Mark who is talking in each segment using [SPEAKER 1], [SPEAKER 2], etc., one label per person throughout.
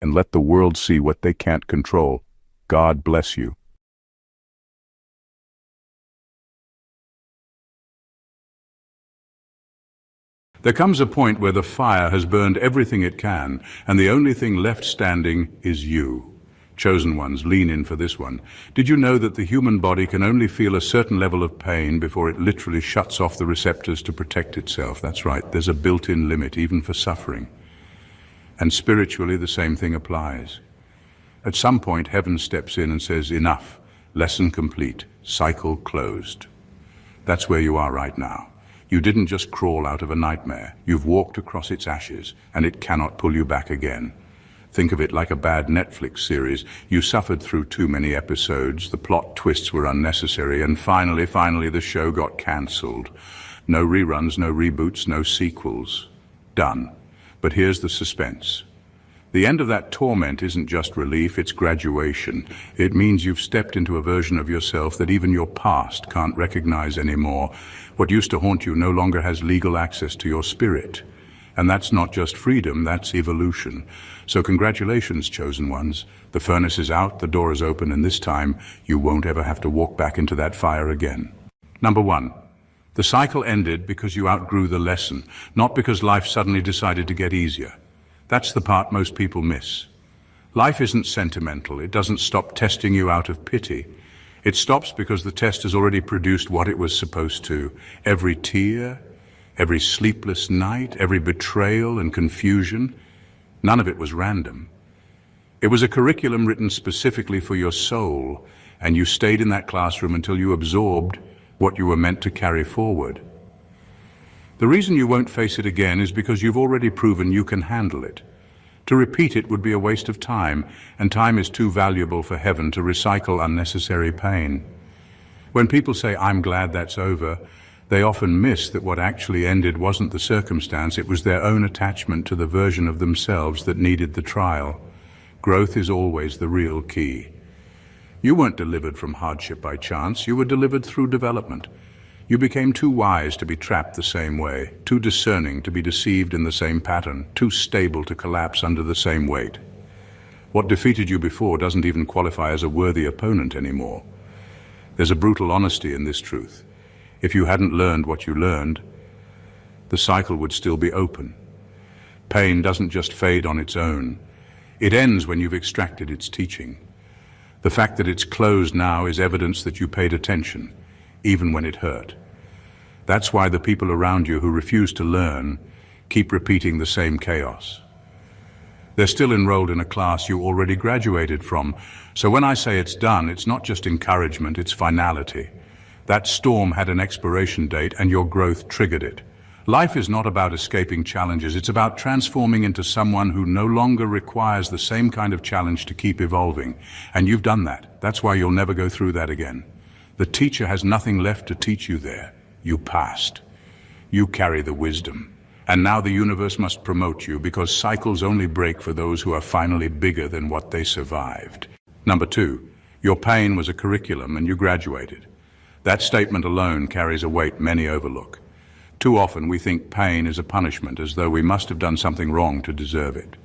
[SPEAKER 1] and let the world see what they can't control. God bless you. There comes a point where the fire has burned everything it can, and the only thing left standing is you. Chosen ones, lean in for this one. Did you know that the human body can only feel a certain level of pain before it literally shuts off the receptors to protect itself? That's right, there's a built-in limit, even for suffering. And spiritually, the same thing applies. At some point, heaven steps in and says, enough, lesson complete, cycle closed. That's where you are right now. You didn't just crawl out of a nightmare. You've walked across its ashes, and it cannot pull you back again. Think of it like a bad Netflix series. You suffered through too many episodes, the plot twists were unnecessary, and finally, the show got cancelled. No reruns, no reboots, no sequels. Done. But here's the suspense. The end of that torment isn't just relief, it's graduation. It means you've stepped into a version of yourself that even your past can't recognize anymore. What used to haunt you no longer has legal access to your spirit. And that's not just freedom, that's evolution. So congratulations, chosen ones. The furnace is out, the door is open, and this time you won't ever have to walk back into that fire again. Number 1. The cycle ended because you outgrew the lesson, not because life suddenly decided to get easier. That's the part most people miss. Life isn't sentimental. It doesn't stop testing you out of pity. It stops because the test has already produced what it was supposed to. Every tear, every sleepless night, every betrayal and confusion, none of it was random. It was a curriculum written specifically for your soul, and you stayed in that classroom until you absorbed what you were meant to carry forward. The reason you won't face it again is because you've already proven you can handle it. To repeat it would be a waste of time, and time is too valuable for heaven to recycle unnecessary pain. When people say, "I'm glad that's over," they often miss that what actually ended wasn't the circumstance, it was their own attachment to the version of themselves that needed the trial. Growth is always the real key. You weren't delivered from hardship by chance, you were delivered through development. You became too wise to be trapped the same way, too discerning to be deceived in the same pattern, too stable to collapse under the same weight. What defeated you before doesn't even qualify as a worthy opponent anymore. There's a brutal honesty in this truth. If you hadn't learned what you learned, the cycle would still be open. Pain doesn't just fade on its own. It ends when you've extracted its teaching. The fact that it's closed now is evidence that you paid attention, even when it hurt. That's why the people around you who refuse to learn keep repeating the same chaos. They're still enrolled in a class you already graduated from. So when I say it's done, it's not just encouragement, it's finality. That storm had an expiration date and your growth triggered it. Life is not about escaping challenges, it's about transforming into someone who no longer requires the same kind of challenge to keep evolving. And you've done that. That's why you'll never go through that again. The teacher has nothing left to teach you there. You passed. You carry the wisdom. And now the universe must promote you because cycles only break for those who are finally bigger than what they survived. Number 2, your pain was a curriculum and you graduated. That statement alone carries a weight many overlook. Too often we think pain is a punishment, as though we must have done something wrong to deserve it.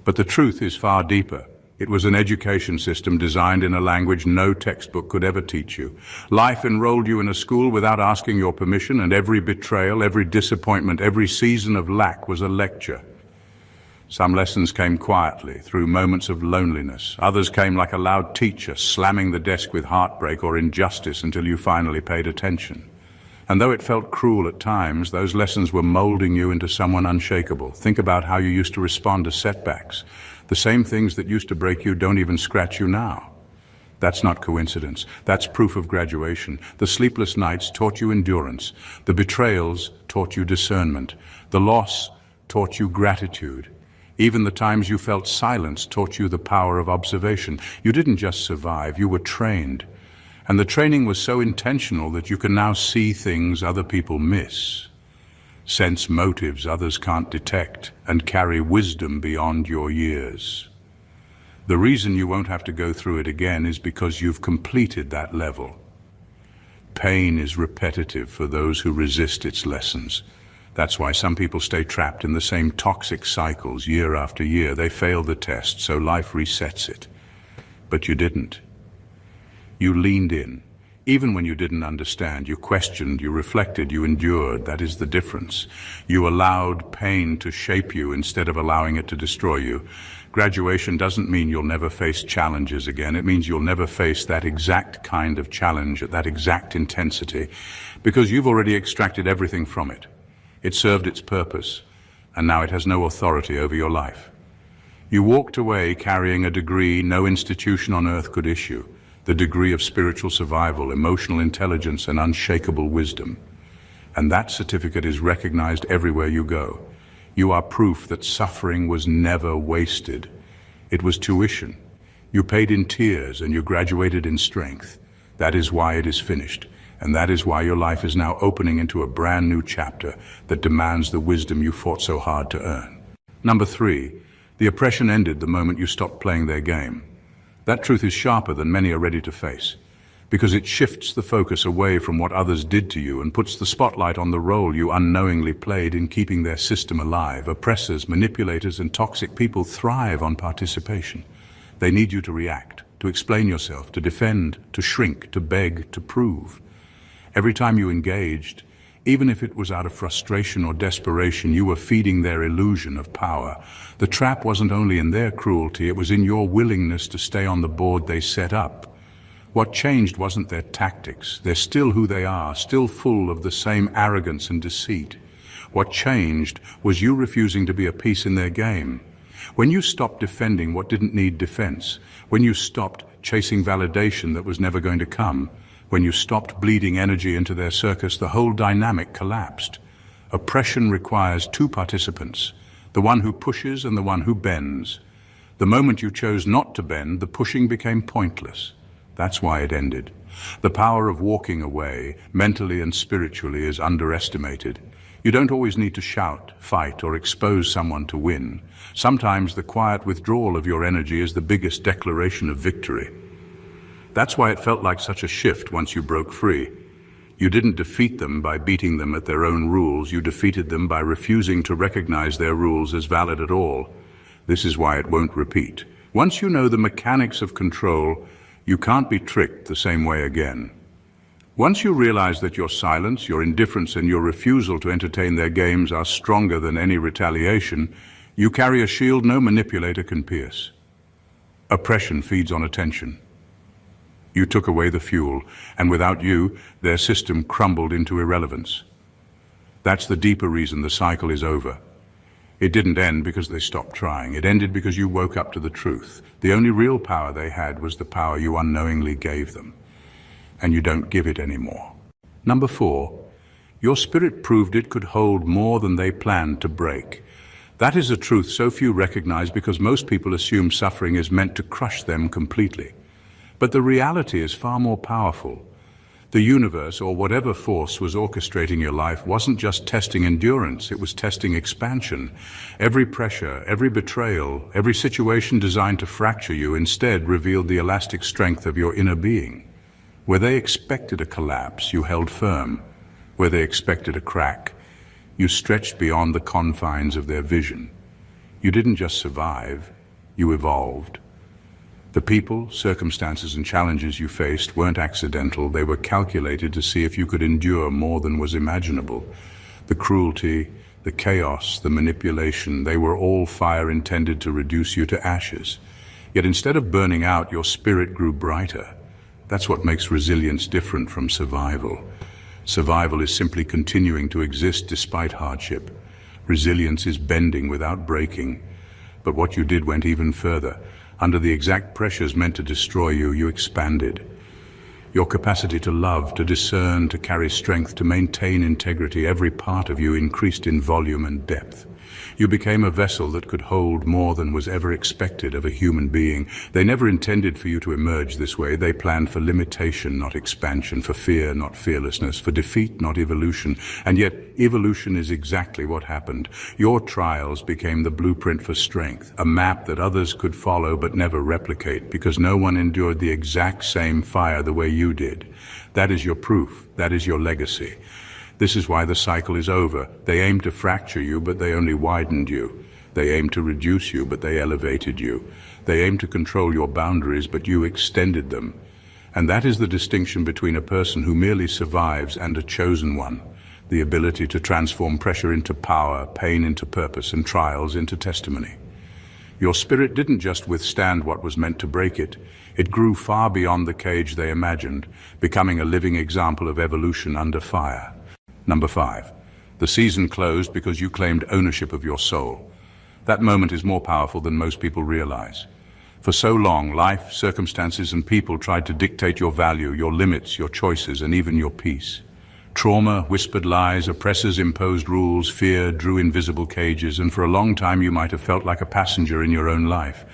[SPEAKER 1] But the truth is far deeper. It was an education system designed in a language no textbook could ever teach you. Life enrolled you in a school without asking your permission, and every betrayal, every disappointment, every season of lack was a lecture. Some lessons came quietly, through moments of loneliness. Others came like a loud teacher, slamming the desk with heartbreak or injustice until you finally paid attention. And though it felt cruel at times, those lessons were molding you into someone unshakable. Think about how you used to respond to setbacks. The same things that used to break you don't even scratch you now. That's not coincidence. That's proof of graduation. The sleepless nights taught you endurance. The betrayals taught you discernment. The loss taught you gratitude. Even the times you felt silence taught you the power of observation. You didn't just survive, you were trained. And the training was so intentional that you can now see things other people miss, sense motives others can't detect, and carry wisdom beyond your years. The reason you won't have to go through it again is because you've completed that level. Pain is repetitive for those who resist its lessons. That's why some people stay trapped in the same toxic cycles year after year. They fail the test, so life resets it. But you didn't. You leaned in. Even when you didn't understand, you questioned, you reflected, you endured. That is the difference. You allowed pain to shape you instead of allowing it to destroy you. Graduation doesn't mean you'll never face challenges again. It means you'll never face that exact kind of challenge at that exact intensity, because you've already extracted everything from it. It served its purpose, and now it has no authority over your life. You walked away carrying a degree no institution on earth could issue, the degree of spiritual survival, emotional intelligence, and unshakable wisdom. And that certificate is recognized everywhere you go. You are proof that suffering was never wasted. It was tuition. You paid in tears and you graduated in strength. That is why it is finished. And that is why your life is now opening into a brand new chapter that demands the wisdom you fought so hard to earn. Number 3, the oppression ended the moment you stopped playing their game. That truth is sharper than many are ready to face, because it shifts the focus away from what others did to you and puts the spotlight on the role you unknowingly played in keeping their system alive. Oppressors, manipulators, and toxic people thrive on participation. They need you to react, to explain yourself, to defend, to shrink, to beg, to prove. Every time you engaged, even if it was out of frustration or desperation, you were feeding their illusion of power. The trap wasn't only in their cruelty, it was in your willingness to stay on the board they set up. What changed wasn't their tactics. They're still who they are, still full of the same arrogance and deceit. What changed was you refusing to be a piece in their game. When you stopped defending what didn't need defense, when you stopped chasing validation that was never going to come, when you stopped bleeding energy into their circus, the whole dynamic collapsed. Oppression requires 2 participants, the one who pushes and the one who bends. The moment you chose not to bend, the pushing became pointless. That's why it ended. The power of walking away, mentally and spiritually, is underestimated. You don't always need to shout, fight, or expose someone to win. Sometimes the quiet withdrawal of your energy is the biggest declaration of victory. That's why it felt like such a shift once you broke free. You didn't defeat them by beating them at their own rules. You defeated them by refusing to recognize their rules as valid at all. This is why it won't repeat. Once you know the mechanics of control, you can't be tricked the same way again. Once you realize that your silence, your indifference, and your refusal to entertain their games are stronger than any retaliation, you carry a shield no manipulator can pierce. Oppression feeds on attention. You took away the fuel, and without you, their system crumbled into irrelevance. That's the deeper reason the cycle is over. It didn't end because they stopped trying. It ended because you woke up to the truth. The only real power they had was the power you unknowingly gave them. And you don't give it anymore. Number 4, your spirit proved it could hold more than they planned to break. That is a truth so few recognize because most people assume suffering is meant to crush them completely. But the reality is far more powerful. The universe, or whatever force was orchestrating your life, wasn't just testing endurance, it was testing expansion. Every pressure, every betrayal, every situation designed to fracture you instead revealed the elastic strength of your inner being. Where they expected a collapse, you held firm. Where they expected a crack, you stretched beyond the confines of their vision. You didn't just survive, you evolved. The people, circumstances, and challenges you faced weren't accidental. They were calculated to see if you could endure more than was imaginable. The cruelty, the chaos, the manipulation, they were all fire intended to reduce you to ashes. Yet instead of burning out, your spirit grew brighter. That's what makes resilience different from survival. Survival is simply continuing to exist despite hardship. Resilience is bending without breaking. But what you did went even further. Under the exact pressures meant to destroy you, you expanded. Your capacity to love, to discern, to carry strength, to maintain integrity, every part of you increased in volume and depth. You became a vessel that could hold more than was ever expected of a human being. They never intended for you to emerge this way. They planned for limitation, not expansion, for fear, not fearlessness, for defeat, not evolution. And yet, evolution is exactly what happened. Your trials became the blueprint for strength, a map that others could follow but never replicate, because no one endured the exact same fire the way you did. That is your proof. That is your legacy. This is why the cycle is over. They aimed to fracture you, but they only widened you. They aimed to reduce you, but they elevated you. They aimed to control your boundaries, but you extended them. And that is the distinction between a person who merely survives and a chosen one. The ability to transform pressure into power, pain into purpose, and trials into testimony. Your spirit didn't just withstand what was meant to break it. It grew far beyond the cage they imagined, becoming a living example of evolution under fire. Number 5. The season closed because you claimed ownership of your soul. That moment is more powerful than most people realize. For so long, life, circumstances, and people tried to dictate your value, your limits, your choices, and even your peace. Trauma, whispered lies, oppressors imposed rules, fear drew invisible cages, and for a long time you might have felt like a passenger in your own life.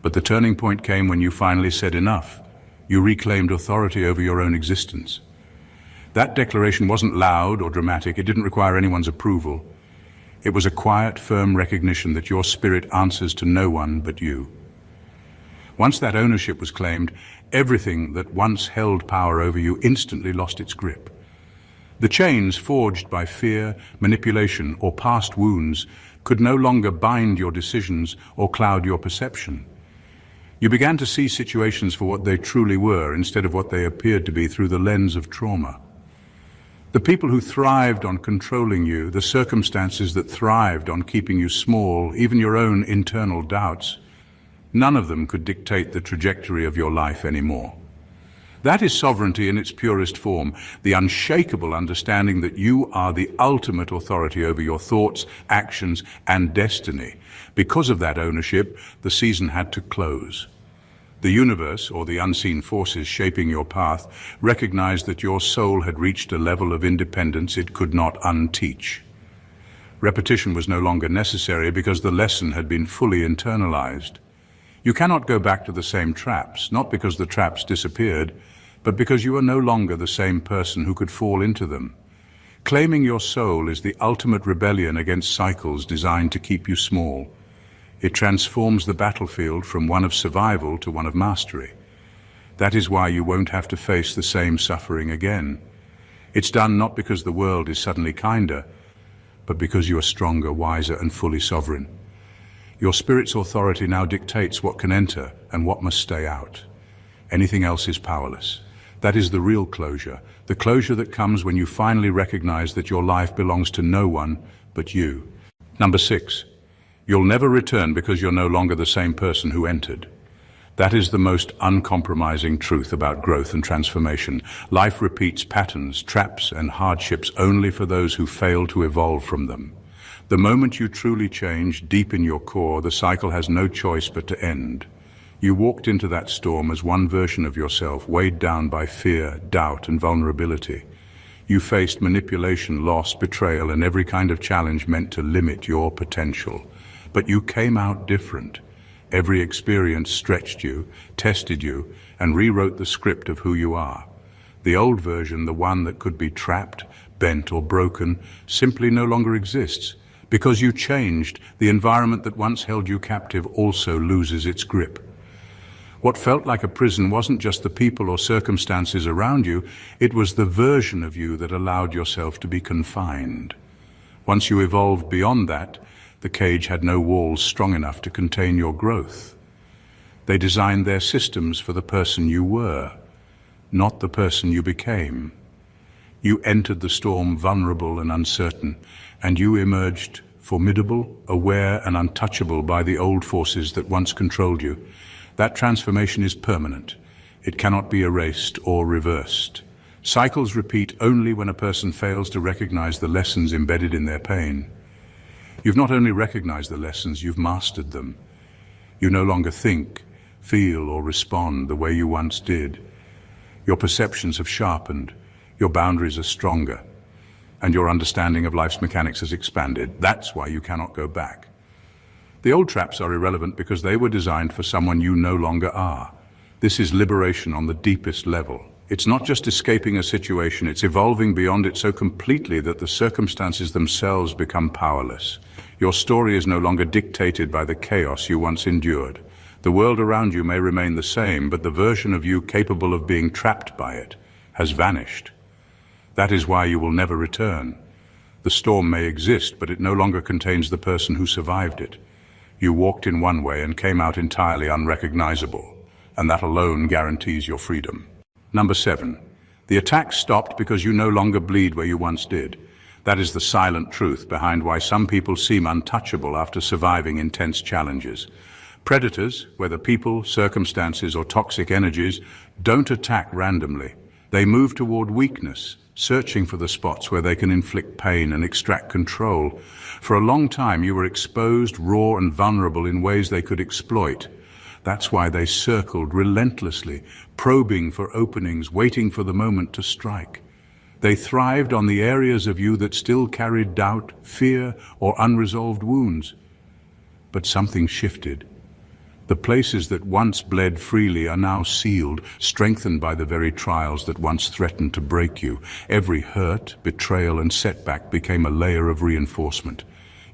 [SPEAKER 1] But the turning point came when you finally said enough. You reclaimed authority over your own existence. That declaration wasn't loud or dramatic. It didn't require anyone's approval. It was a quiet, firm recognition that your spirit answers to no one but you. Once that ownership was claimed, everything that once held power over you instantly lost its grip. The chains forged by fear, manipulation, or past wounds could no longer bind your decisions or cloud your perception. You began to see situations for what they truly were instead of what they appeared to be through the lens of trauma. The people who thrived on controlling you, the circumstances that thrived on keeping you small, even your own internal doubts, none of them could dictate the trajectory of your life anymore. That is sovereignty in its purest form, the unshakable understanding that you are the ultimate authority over your thoughts, actions, and destiny. Because of that ownership, the season had to close. The universe, or the unseen forces shaping your path, recognized that your soul had reached a level of independence it could not unteach. Repetition was no longer necessary because the lesson had been fully internalized. You cannot go back to the same traps, not because the traps disappeared, but because you are no longer the same person who could fall into them. Claiming your soul is the ultimate rebellion against cycles designed to keep you small. It transforms the battlefield from one of survival to one of mastery. That is why you won't have to face the same suffering again. It's done not because the world is suddenly kinder, but because you are stronger, wiser, and fully sovereign. Your spirit's authority now dictates what can enter and what must stay out. Anything else is powerless. That is the real closure, the closure that comes when you finally recognize that your life belongs to no one but you. Number 6. You'll never return because you're no longer the same person who entered. That is the most uncompromising truth about growth and transformation. Life repeats patterns, traps, and hardships only for those who fail to evolve from them. The moment you truly change, deep in your core, the cycle has no choice but to end. You walked into that storm as one version of yourself, weighed down by fear, doubt, and vulnerability. You faced manipulation, loss, betrayal, and every kind of challenge meant to limit your potential. But you came out different. Every experience stretched you, tested you, and rewrote the script of who you are. The old version, the one that could be trapped, bent, or broken, simply no longer exists. Because you changed, the environment that once held you captive also loses its grip. What felt like a prison wasn't just the people or circumstances around you, it was the version of you that allowed yourself to be confined. Once you evolved beyond that, the cage had no walls strong enough to contain your growth. They designed their systems for the person you were, not the person you became. You entered the storm vulnerable and uncertain, and you emerged formidable, aware, and untouchable by the old forces that once controlled you. That transformation is permanent. It cannot be erased or reversed. Cycles repeat only when a person fails to recognize the lessons embedded in their pain. You've not only recognized the lessons, you've mastered them. You no longer think, feel, or respond the way you once did. Your perceptions have sharpened, your boundaries are stronger, and your understanding of life's mechanics has expanded. That's why you cannot go back. The old traps are irrelevant because they were designed for someone you no longer are. This is liberation on the deepest level. It's not just escaping a situation, it's evolving beyond it so completely that the circumstances themselves become powerless. Your story is no longer dictated by the chaos you once endured. The world around you may remain the same, but the version of you capable of being trapped by it has vanished. That is why you will never return. The storm may exist, but it no longer contains the person who survived it. You walked in one way and came out entirely unrecognizable, and that alone guarantees your freedom. Number 7. The attack stopped because you no longer bleed where you once did. That is the silent truth behind why some people seem untouchable after surviving intense challenges. Predators, whether people, circumstances, or toxic energies, don't attack randomly. They move toward weakness, searching for the spots where they can inflict pain and extract control. For a long time you were exposed, raw and vulnerable in ways they could exploit. That's why they circled relentlessly, probing for openings, waiting for the moment to strike. They thrived on the areas of you that still carried doubt, fear, or unresolved wounds. But something shifted. The places that once bled freely are now sealed, strengthened by the very trials that once threatened to break you. Every hurt, betrayal, and setback became a layer of reinforcement.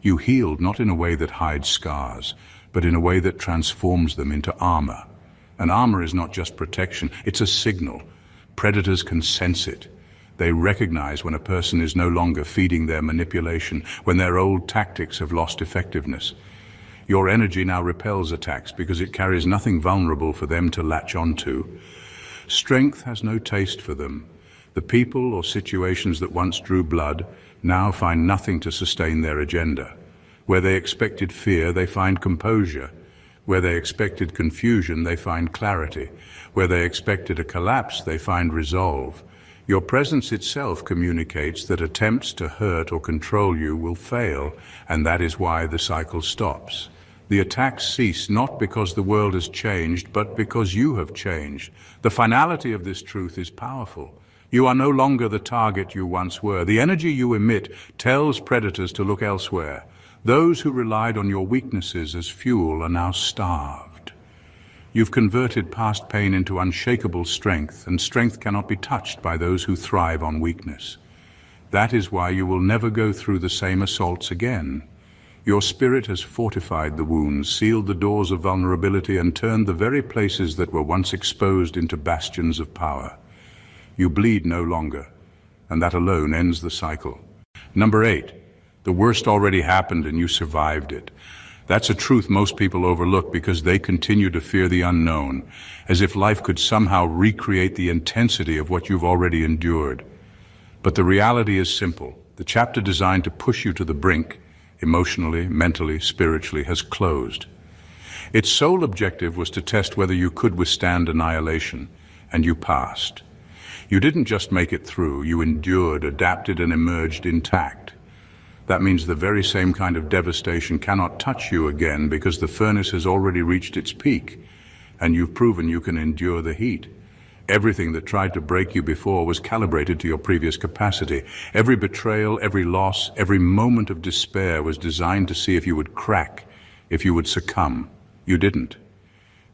[SPEAKER 1] You healed not in a way that hides scars, but in a way that transforms them into armor. And armor is not just protection, it's a signal. Predators can sense it. They recognize when a person is no longer feeding their manipulation, when their old tactics have lost effectiveness. Your energy now repels attacks because it carries nothing vulnerable for them to latch onto. Strength has no taste for them. The people or situations that once drew blood now find nothing to sustain their agenda. Where they expected fear, they find composure. Where they expected confusion, they find clarity. Where they expected a collapse, they find resolve. Your presence itself communicates that attempts to hurt or control you will fail, and that is why the cycle stops. The attacks cease not because the world has changed, but because you have changed. The finality of this truth is powerful. You are no longer the target you once were. The energy you emit tells predators to look elsewhere. Those who relied on your weaknesses as fuel are now starved. You've converted past pain into unshakable strength, and strength cannot be touched by those who thrive on weakness. That is why you will never go through the same assaults again. Your spirit has fortified the wounds, sealed the doors of vulnerability, and turned the very places that were once exposed into bastions of power. You bleed no longer, and that alone ends the cycle. Number 8. The worst already happened and you survived it. That's a truth most people overlook because they continue to fear the unknown, as if life could somehow recreate the intensity of what you've already endured. But the reality is simple. The chapter designed to push you to the brink, emotionally, mentally, spiritually, has closed. Its sole objective was to test whether you could withstand annihilation, and you passed. You didn't just make it through, you endured, adapted, and emerged intact. That means the very same kind of devastation cannot touch you again because the furnace has already reached its peak, and you've proven you can endure the heat. Everything that tried to break you before was calibrated to your previous capacity. Every betrayal, every loss, every moment of despair was designed to see if you would crack, if you would succumb. You didn't.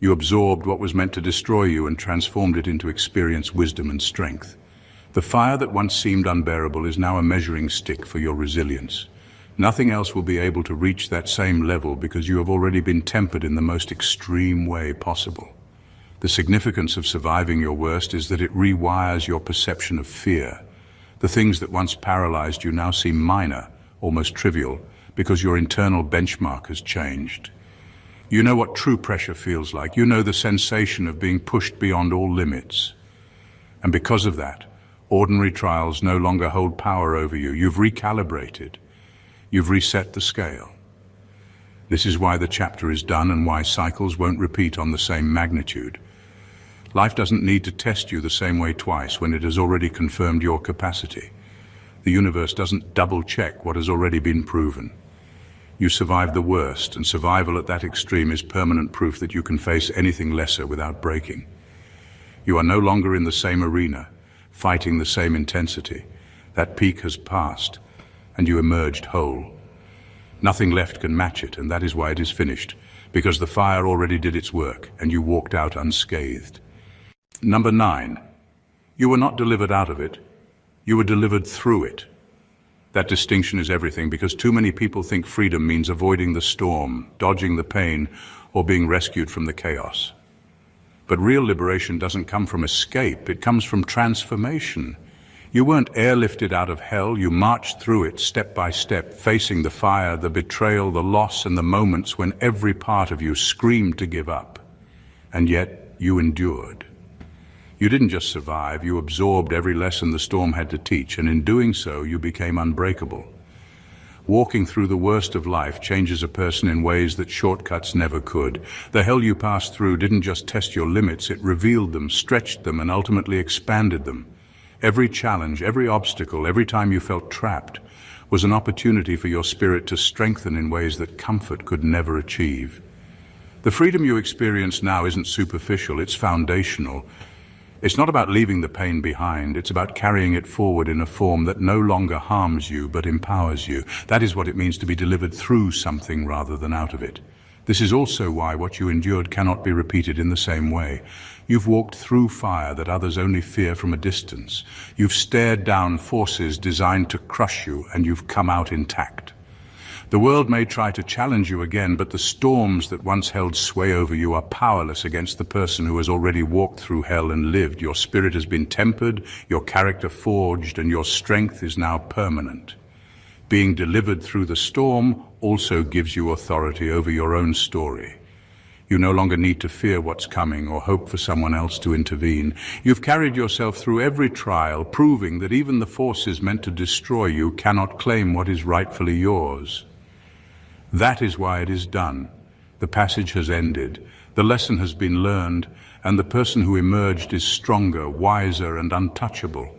[SPEAKER 1] You absorbed what was meant to destroy you and transformed it into experience, wisdom, and strength. The fire that once seemed unbearable is now a measuring stick for your resilience. Nothing else will be able to reach that same level because you have already been tempered in the most extreme way possible. The significance of surviving your worst is that it rewires your perception of fear. The things that once paralyzed you now seem minor, almost trivial, because your internal benchmark has changed. You know what true pressure feels like. You know the sensation of being pushed beyond all limits. And because of that, ordinary trials no longer hold power over you. You've recalibrated. You've reset the scale. This is why the chapter is done and why cycles won't repeat on the same magnitude. Life doesn't need to test you the same way twice when it has already confirmed your capacity. The universe doesn't double-check what has already been proven. You survived the worst, and survival at that extreme is permanent proof that you can face anything lesser without breaking. You are no longer in the same arena, fighting the same intensity. That peak has passed, and you emerged whole. Nothing left can match it, and that is why it is finished, because the fire already did its work, and you walked out unscathed. Number 9. You were not delivered out of it. You were delivered through it. That distinction is everything because too many people think freedom means avoiding the storm, dodging the pain, or being rescued from the chaos. But real liberation doesn't come from escape, it comes from transformation. You weren't airlifted out of hell, you marched through it step by step, facing the fire, the betrayal, the loss, and the moments when every part of you screamed to give up. And yet, you endured. You didn't just survive, you absorbed every lesson the storm had to teach, and in doing so, you became unbreakable. Walking through the worst of life changes a person in ways that shortcuts never could. The hell you passed through didn't just test your limits, it revealed them, stretched them, and ultimately expanded them. Every challenge, every obstacle, every time you felt trapped, was an opportunity for your spirit to strengthen in ways that comfort could never achieve. The freedom you experience now isn't superficial, it's foundational. It's not about leaving the pain behind, it's about carrying it forward in a form that no longer harms you but empowers you. That is what it means to be delivered through something rather than out of it. This is also why what you endured cannot be repeated in the same way. You've walked through fire that others only fear from a distance. You've stared down forces designed to crush you, and you've come out intact. The world may try to challenge you again, but the storms that once held sway over you are powerless against the person who has already walked through hell and lived. Your spirit has been tempered, your character forged, and your strength is now permanent. Being delivered through the storm also gives you authority over your own story. You no longer need to fear what's coming or hope for someone else to intervene. You've carried yourself through every trial, proving that even the forces meant to destroy you cannot claim what is rightfully yours. That is why it is done. The passage has ended, the lesson has been learned, and the person who emerged is stronger, wiser, and untouchable.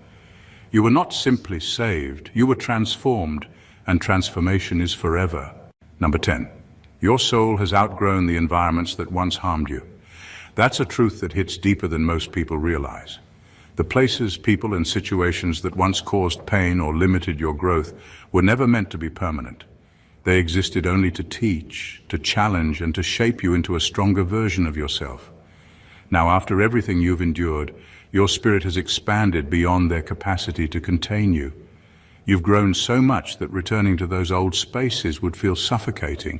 [SPEAKER 1] You were not simply saved, you were transformed, and transformation is forever. Number 10. Your soul has outgrown the environments that once harmed you. That's a truth that hits deeper than most people realize. The places, people, and situations that once caused pain or limited your growth were never meant to be permanent. They existed only to teach, to challenge, and to shape you into a stronger version of yourself. Now, after everything you've endured, your spirit has expanded beyond their capacity to contain you. You've grown so much that returning to those old spaces would feel suffocating,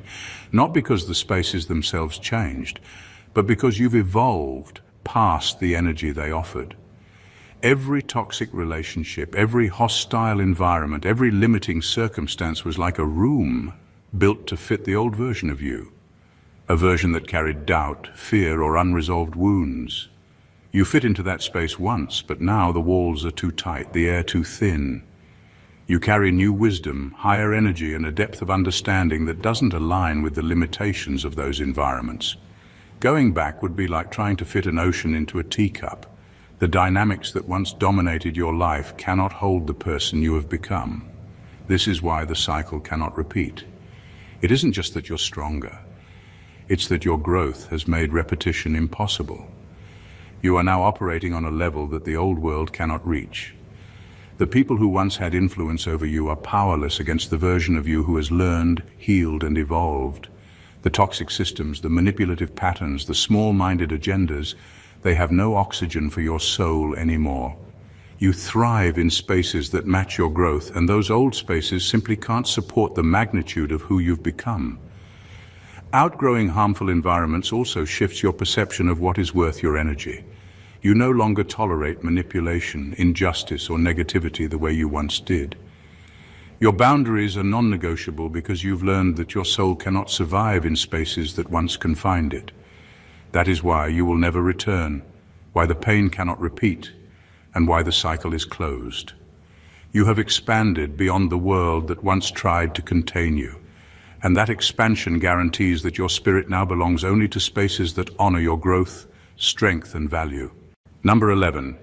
[SPEAKER 1] not because the spaces themselves changed, but because you've evolved past the energy they offered. Every toxic relationship, every hostile environment, every limiting circumstance was like a room built to fit the old version of you, a version that carried doubt, fear, or unresolved wounds. You fit into that space once, but now the walls are too tight, the air too thin. You carry new wisdom, higher energy, and a depth of understanding that doesn't align with the limitations of those environments. Going back would be like trying to fit an ocean into a teacup. The dynamics that once dominated your life cannot hold the person you have become. This is why the cycle cannot repeat. It isn't just that you're stronger. It's that your growth has made repetition impossible. You are now operating on a level that the old world cannot reach. The people who once had influence over you are powerless against the version of you who has learned, healed, and evolved. The toxic systems, the manipulative patterns, the small-minded agendas, they have no oxygen for your soul anymore. You thrive in spaces that match your growth, and those old spaces simply can't support the magnitude of who you've become. Outgrowing harmful environments also shifts your perception of what is worth your energy. You no longer tolerate manipulation, injustice, or negativity the way you once did. Your boundaries are non-negotiable because you've learned that your soul cannot survive in spaces that once confined it. That is why you will never return, why the pain cannot repeat, and why the cycle is closed. You have expanded beyond the world that once tried to contain you, and that expansion guarantees that your spirit now belongs only to spaces that honor your growth, strength, and value. Number 11.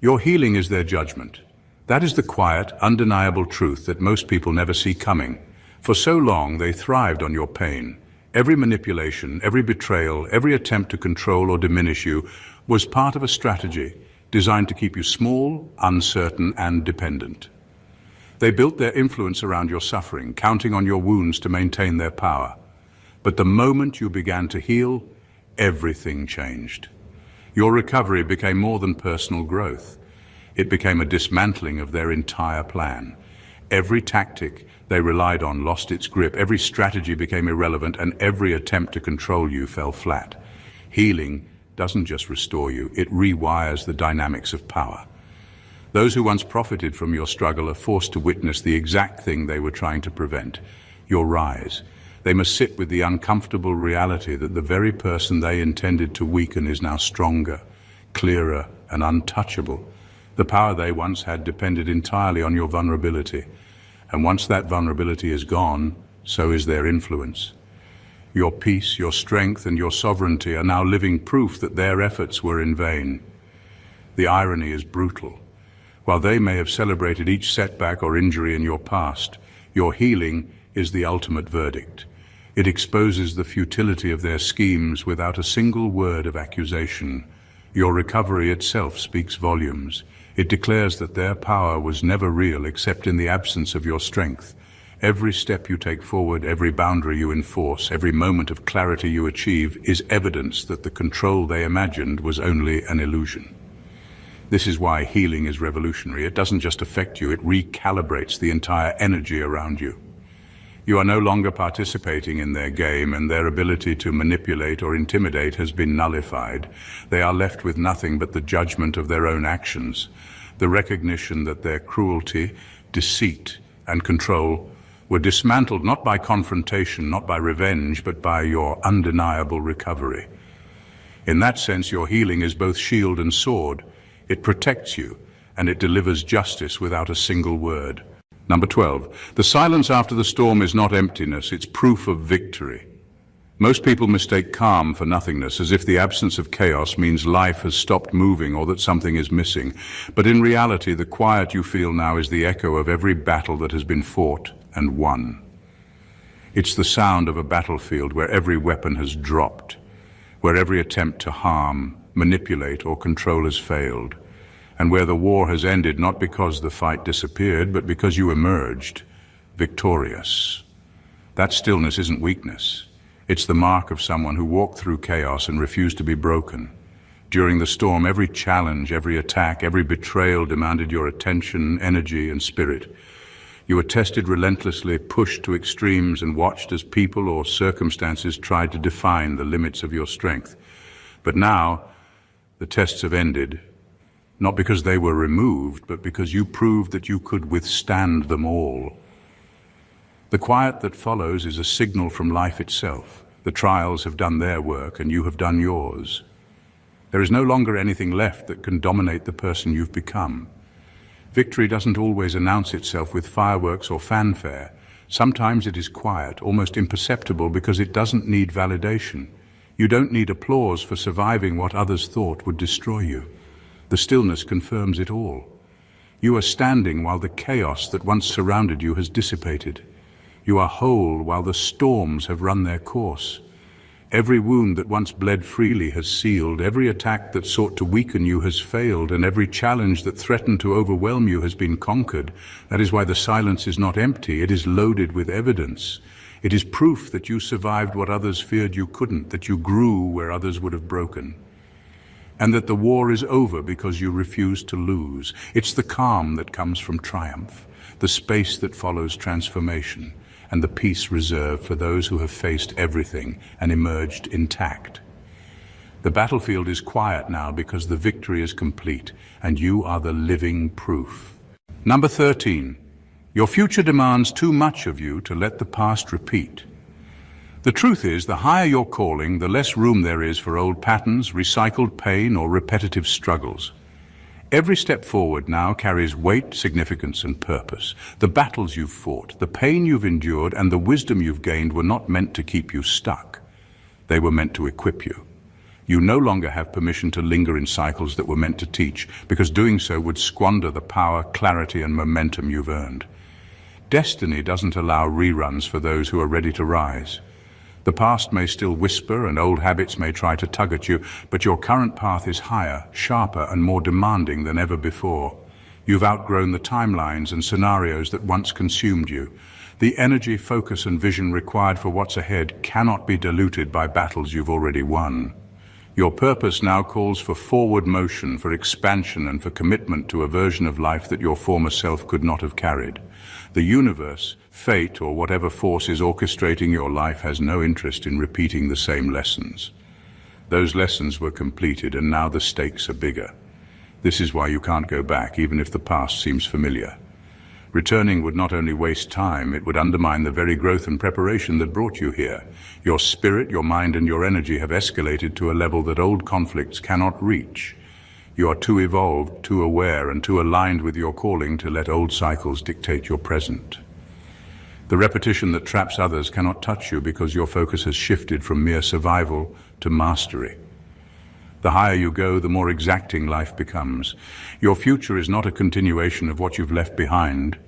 [SPEAKER 1] Your healing is their judgment. That is the quiet, undeniable truth that most people never see coming. For so long, they thrived on your pain. Every manipulation, every betrayal, every attempt to control or diminish you was part of a strategy designed to keep you small, uncertain, and dependent. They built their influence around your suffering, counting on your wounds to maintain their power. But the moment you began to heal, everything changed. Your recovery became more than personal growth. It became a dismantling of their entire plan. Every tactic they relied on lost its grip, every strategy became irrelevant, and every attempt to control you fell flat. Healing doesn't just restore you, it rewires the dynamics of power. Those who once profited from your struggle are forced to witness the exact thing they were trying to prevent, your rise. They must sit with the uncomfortable reality that the very person they intended to weaken is now stronger, clearer, and untouchable. The power they once had depended entirely on your vulnerability, and once that vulnerability is gone, so is their influence. Your peace, your strength, and your sovereignty are now living proof that their efforts were in vain. The irony is brutal. While they may have celebrated each setback or injury in your past, your healing is the ultimate verdict. It exposes the futility of their schemes without a single word of accusation. Your recovery itself speaks volumes. It declares that their power was never real except in the absence of your strength. Every step you take forward, every boundary you enforce, every moment of clarity you achieve is evidence that the control they imagined was only an illusion. This is why healing is revolutionary. It doesn't just affect you, it recalibrates the entire energy around you. You are no longer participating in their game, and their ability to manipulate or intimidate has been nullified. They are left with nothing but the judgment of their own actions, the recognition that their cruelty, deceit, and control were dismantled not by confrontation, not by revenge, but by your undeniable recovery. In that sense, your healing is both shield and sword. It protects you, and it delivers justice without a single word. Number 12. The silence after the storm is not emptiness, it's proof of victory. Most people mistake calm for nothingness, as if the absence of chaos means life has stopped moving or that something is missing. But in reality, the quiet you feel now is the echo of every battle that has been fought and won. It's the sound of a battlefield where every weapon has dropped, where every attempt to harm, manipulate, or control has failed, and where the war has ended not because the fight disappeared, but because you emerged victorious. That stillness isn't weakness. It's the mark of someone who walked through chaos and refused to be broken. During the storm, every challenge, every attack, every betrayal demanded your attention, energy, and spirit. You were tested relentlessly, pushed to extremes, and watched as people or circumstances tried to define the limits of your strength. But now, the tests have ended, not because they were removed, but because you proved that you could withstand them all. The quiet that follows is a signal from life itself. The trials have done their work, and you have done yours. There is no longer anything left that can dominate the person you've become. Victory doesn't always announce itself with fireworks or fanfare. Sometimes it is quiet, almost imperceptible, because it doesn't need validation. You don't need applause for surviving what others thought would destroy you. The stillness confirms it all. You are standing while the chaos that once surrounded you has dissipated. You are whole while the storms have run their course. Every wound that once bled freely has sealed, every attack that sought to weaken you has failed, and every challenge that threatened to overwhelm you has been conquered. That is why the silence is not empty, it is loaded with evidence. It is proof that you survived what others feared you couldn't, that you grew where others would have broken, and that the war is over because you refused to lose. It's the calm that comes from triumph, the space that follows transformation, and the peace reserved for those who have faced everything and emerged intact. The battlefield is quiet now because the victory is complete, and you are the living proof. Number 13. Your future demands too much of you to let the past repeat. The truth is, the higher your calling, the less room there is for old patterns, recycled pain, or repetitive struggles. Every step forward now carries weight, significance, and purpose. The battles you've fought, the pain you've endured, and the wisdom you've gained were not meant to keep you stuck. They were meant to equip you. You no longer have permission to linger in cycles that were meant to teach, because doing so would squander the power, clarity, and momentum you've earned. Destiny doesn't allow reruns for those who are ready to rise. The past may still whisper and old habits may try to tug at you, but your current path is higher, sharper, and more demanding than ever before. You've outgrown the timelines and scenarios that once consumed you. The energy, focus, and vision required for what's ahead cannot be diluted by battles you've already won. Your purpose now calls for forward motion, for expansion, and for commitment to a version of life that your former self could not have carried. The universe, fate, or whatever force is orchestrating your life has no interest in repeating the same lessons. Those lessons were completed, and now the stakes are bigger. This is why you can't go back, even if the past seems familiar. Returning would not only waste time, it would undermine the very growth and preparation that brought you here. Your spirit, your mind, and your energy have escalated to a level that old conflicts cannot reach. You are too evolved, too aware, and too aligned with your calling to let old cycles dictate your present. The repetition that traps others cannot touch you because your focus has shifted from mere survival to mastery. The higher you go, the more exacting life becomes. Your future is not a continuation of what you've left behind.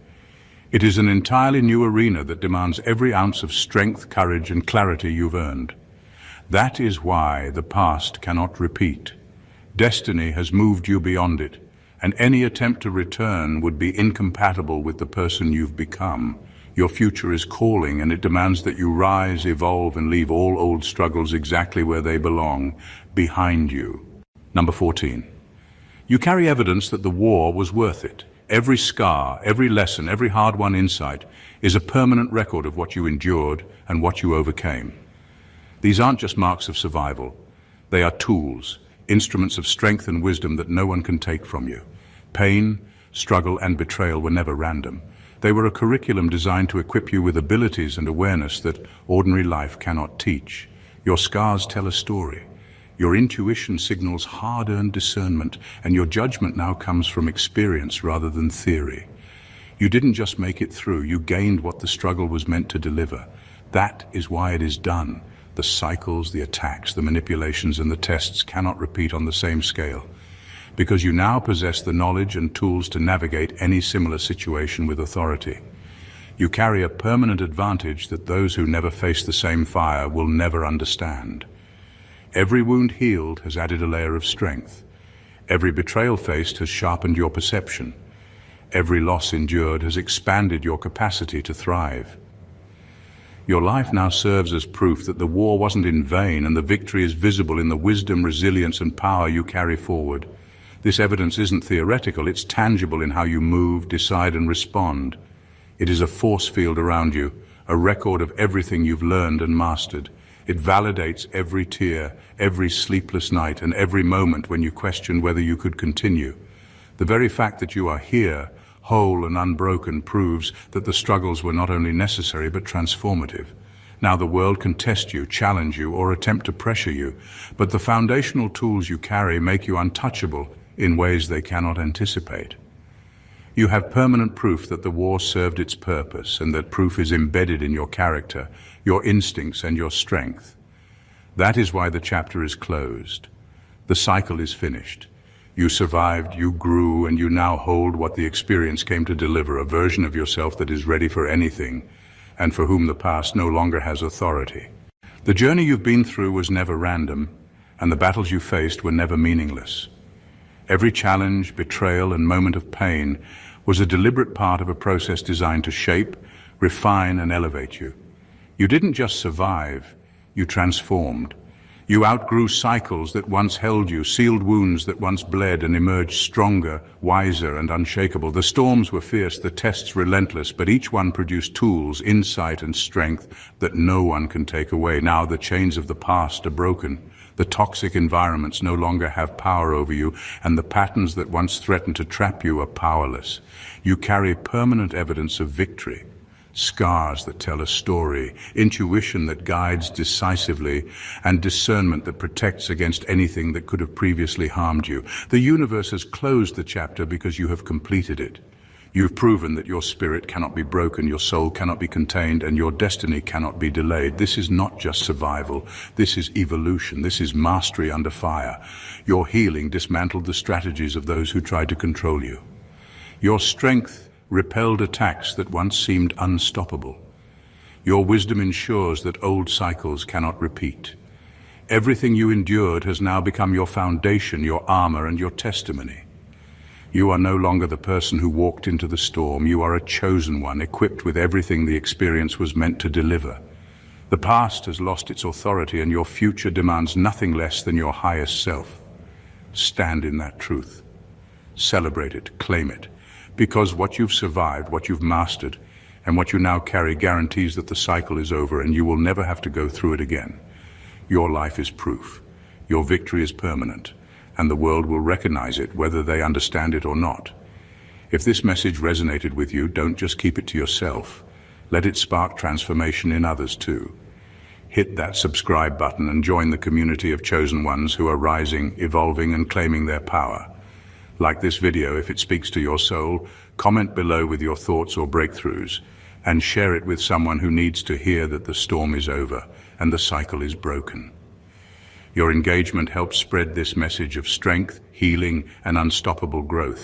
[SPEAKER 1] It is an entirely new arena that demands every ounce of strength, courage, and clarity you've earned. That is why the past cannot repeat. Destiny has moved you beyond it, and any attempt to return would be incompatible with the person you've become. Your future is calling, and it demands that you rise, evolve, and leave all old struggles exactly where they belong, behind you. Number 14. You carry evidence that the war was worth it. Every scar, every lesson, every hard-won insight is a permanent record of what you endured and what you overcame. These aren't just marks of survival. They are tools, instruments of strength and wisdom that no one can take from you. Pain, struggle, and betrayal were never random. They were a curriculum designed to equip you with abilities and awareness that ordinary life cannot teach. Your scars tell a story. Your intuition signals hard-earned discernment, and your judgment now comes from experience rather than theory. You didn't just make it through, you gained what the struggle was meant to deliver. That is why it is done. The cycles, the attacks, the manipulations, and the tests cannot repeat on the same scale, because you now possess the knowledge and tools to navigate any similar situation with authority. You carry a permanent advantage that those who never face the same fire will never understand. Every wound healed has added a layer of strength. Every betrayal faced has sharpened your perception. Every loss endured has expanded your capacity to thrive. Your life now serves as proof that the war wasn't in vain, and the victory is visible in the wisdom, resilience, and power you carry forward. This evidence isn't theoretical, it's tangible in how you move, decide, and respond. It is a force field around you, a record of everything you've learned and mastered. It validates every tear, every sleepless night, and every moment when you questioned whether you could continue. The very fact that you are here, whole and unbroken, proves that the struggles were not only necessary but transformative. Now the world can test you, challenge you, or attempt to pressure you, but the foundational tools you carry make you untouchable in ways they cannot anticipate. You have permanent proof that the war served its purpose, and that proof is embedded in your character, your instincts, and your strength. That is why the chapter is closed. The cycle is finished. You survived, you grew, and you now hold what the experience came to deliver, a version of yourself that is ready for anything, and for whom the past no longer has authority. The journey you've been through was never random, and the battles you faced were never meaningless. Every challenge, betrayal, and moment of pain was a deliberate part of a process designed to shape, refine, and elevate you. You didn't just survive, you transformed. You outgrew cycles that once held you, sealed wounds that once bled, and emerged stronger, wiser, and unshakable. The storms were fierce, the tests relentless, but each one produced tools, insight, and strength that no one can take away. Now the chains of the past are broken. The toxic environments no longer have power over you, and the patterns that once threatened to trap you are powerless. You carry permanent evidence of victory. Scars that tell a story, intuition that guides decisively, and discernment that protects against anything that could have previously harmed you. The universe has closed the chapter because you have completed it. You've proven that your spirit cannot be broken, your soul cannot be contained, and your destiny cannot be delayed. This is not just survival. This is evolution. This is mastery under fire. Your healing dismantled the strategies of those who tried to control you. Your strength repelled attacks that once seemed unstoppable. Your wisdom ensures that old cycles cannot repeat. Everything you endured has now become your foundation, your armor, and your testimony. You are no longer the person who walked into the storm. You are a chosen one, equipped with everything the experience was meant to deliver. The past has lost its authority, and your future demands nothing less than your highest self. Stand in that truth. Celebrate it, claim it, because what you've survived, what you've mastered, and what you now carry guarantees that the cycle is over and you will never have to go through it again. Your life is proof. Your victory is permanent. and the world will recognize it whether they understand it or not. If this message resonated with you, don't just keep it to yourself. Let it spark transformation in others too. Hit that subscribe button and join the community of chosen ones who are rising, evolving, and claiming their power. Like this video if it speaks to your soul, comment below with your thoughts or breakthroughs, and share it with someone who needs to hear that the storm is over and the cycle is broken. Your engagement helps spread this message of strength, healing, and unstoppable growth.